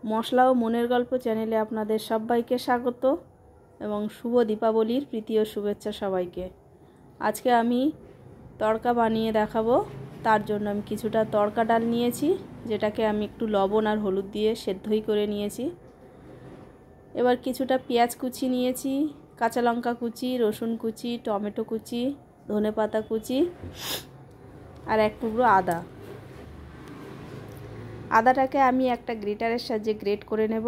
মশলা ও মনের গল্প চ্যানেলে আপনাদের সবাইকে স্বাগত এবং শুভ দীপাবলির প্রীতি ও শুভেচ্ছা সবাইকে। আজকে আমি তড়কা বানিয়ে দেখাবো। তার জন্য আমি কিছুটা তড়কা ডাল নিয়েছি, যেটাকে আমি একটু লবণ আর হলুদ দিয়ে সেদ্ধই করে নিয়েছি। এবার কিছুটা পেঁয়াজ কুচি নিয়েছি, কাঁচা লঙ্কা কুচি, রসুন কুচি, টমেটো কুচি, ধনেপাতা কুচি আর এক টুকরো আদা। আদাটাকে আমি একটা গ্রেটারের সাহায্যে গ্রেট করে নেব।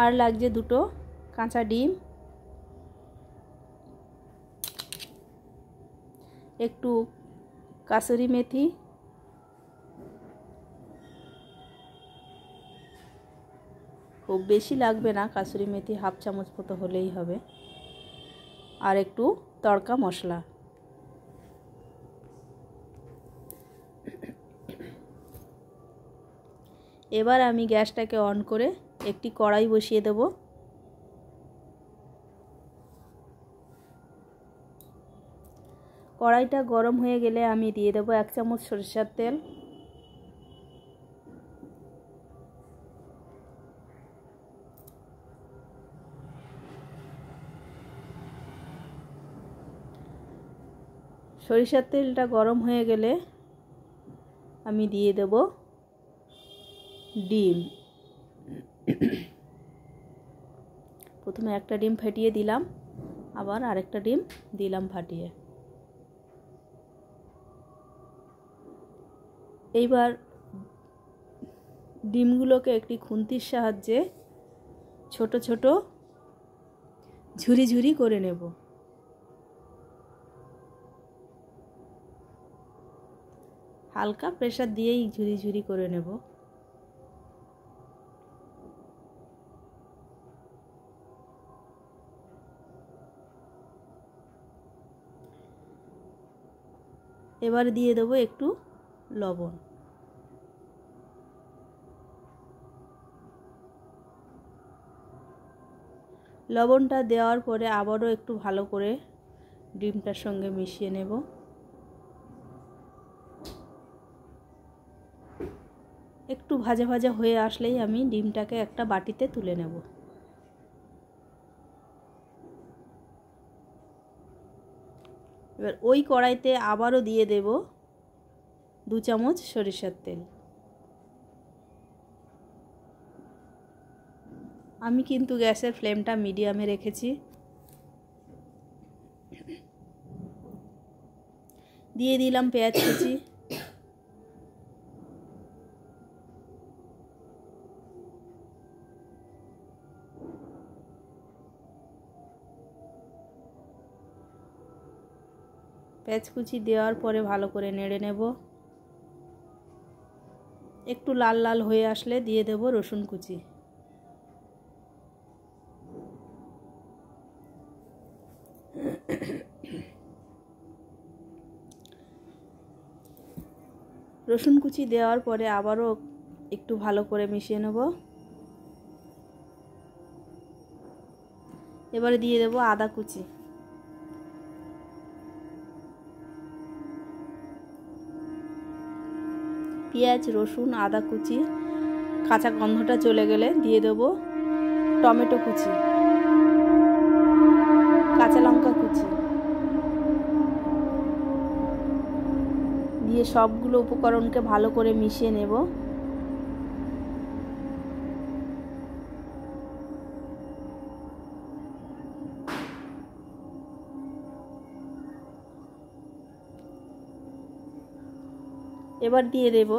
আর লাগছে দুটো কাঁচা ডিম, একটু কাসুরি মেথি, খুব বেশি লাগবে না, কাসুরি মেথি হাফ চামচ মতো হলেই হবে, আর একটু তড়কা মশলা। এবার আমি গ্যাসটাকে অন করে একটি কড়াই বসিয়ে দেব। কড়াইটা গরম হয়ে গেলে আমি দিয়ে দেব 1 চামচ সরিষার তেল, সরিষার তেলটা গরম হয়ে গেলে আমি দিয়ে দেব ডিম। প্রথমে একটা ডিম ফাটিয়ে দিলাম, আবার আরেকটা ডিম দিলাম ফাটিয়ে। এইবার ডিমগুলোকে একটি খুন্তির সাহায্যে ছোট ছোট ঝুরি ঝুরি করে নেব। হালকা প্রেসার দিয়েই ঝুরি ঝুরি করে নেব। এবার দিয়ে দেব একটু লবণ। লবণটা দেওয়ার পরে আবারও একটু ভালো করে ডিমটার সঙ্গে মিশিয়ে নেব। একটু ভাজা ভাজা হয়ে আসলেই আমি ডিমটাকে একটা বাটিতে তুলে নেব। এবার ওই কড়াইতে আবারও দিয়ে দেব 2 চামচ সরিষার তেল। আমি কিন্তু গ্যাসের ফ্লেমটা মিডিয়ামে রেখেছি। দিয়ে দিলাম পেঁয়াজ কুচি, পেঁয়াজ কুচি দেওয়ার পরে ভালো করে নেড়ে নেব। একটু লাল লাল হয়ে আসলে দিয়ে দেব রসুন কুচি। রসুন কুচি দেওয়ার পরে আবারও একটু ভালো করে মিশিয়ে নেব। এবারে দিয়ে দেব আদা কুচি। পেঁয়াজ, রসুন, আদা কুচি কাঁচা গন্ধটা চলে গেলে দিয়ে দেব টমেটো কুচি, কাঁচা লঙ্কা কুচি দিয়ে সবগুলো উপকরণকে ভালো করে মিশিয়ে নেব। এবার দিয়ে দেব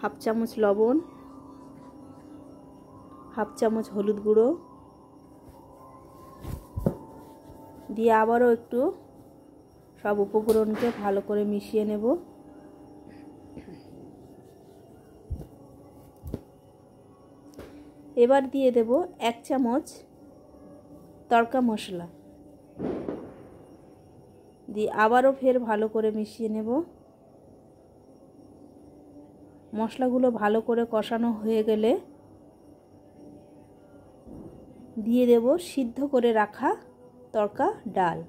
হাফ চামচ লবণ, হাফ চামচ হলুদ গুঁড়ো দিয়ে আবারও একটু সব উপকরণকে ভালো করে মিশিয়ে নেব। এবার দিয়ে দেব 1 চামচ তড়কা মশলা দিয়ে আবারও ফের ভালো করে মিশিয়ে নেব। মশলাগুলো ভালো করে কষানো হয়ে গেলে দিয়ে দেব সিদ্ধ করে রাখা তড়কা ডাল।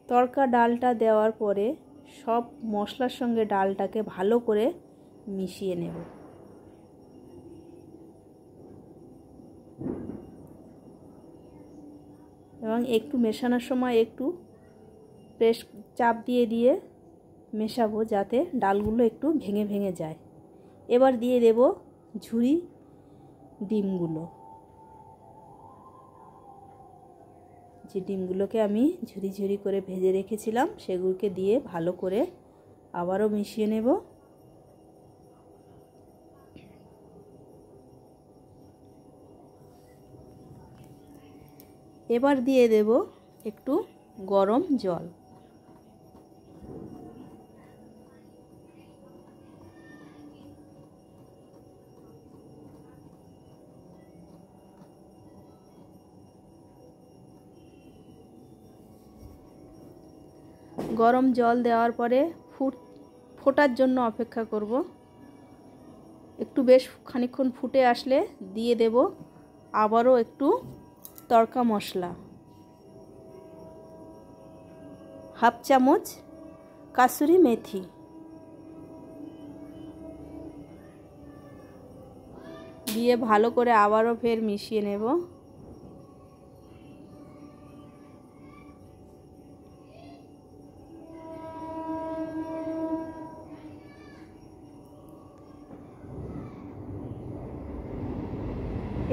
তড়কা ডালটা দেওয়ার পরে সব মশলার সঙ্গে ডালটাকে ভালো করে মিশিয়ে নেব। এবং একটু মেশানোর সময় একটু প্রেস চাপ দিয়ে দিয়ে মেশাবো যাতে ডালগুলো একটু ভেঙে ভেঙে যায়। এবার দিয়ে দেব ঝুরি ডিমগুলো। যে ডিমগুলোকে আমি ঝুরি ঝুরি করে ভেজে রেখেছিলাম সেগুলোকে দিয়ে ভালো করে আবারও মিশিয়ে নেব। এবার দিয়ে দেব একটু গরম জল। গরম জল দেওয়ার পরে ফোটার জন্য অপেক্ষা করব। একটু বেশ খানিকক্ষণ ফুটে আসলে দিয়ে দেব আবারও একটু তড়কা মশলা, হাফ চামচ কাসুরি মেথি, দিয়ে ভালো করে আবারও ফের মিশিয়ে নেব।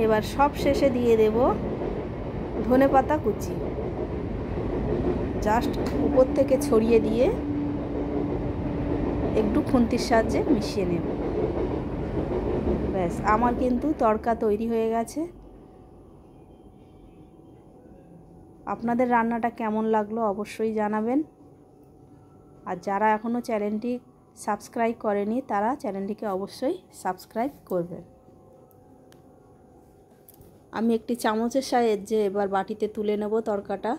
এবার সব শেষে দিয়ে দেব ধনেপাতা কুচি, জাস্ট উপর থেকে ছড়িয়ে দিয়ে একটু খুন্তির সাহায্যে মিশিয়ে নেব। ব্যাস, আমার কিন্তু তড়কা তৈরি হয়ে গেছে। আপনাদের রান্নাটা কেমন লাগলো অবশ্যই জানাবেন। আর যারা এখনও চ্যানেলটি সাবস্ক্রাইব করেনি তারা চ্যানেলটিকে অবশ্যই সাবস্ক্রাইব করবেন। আমি একটি চামচের সাহায্যে এবার বাটিতে তুলে নেব তড়কাটা।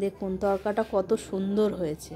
দেখুন তড়কাটা কত সুন্দর হয়েছে।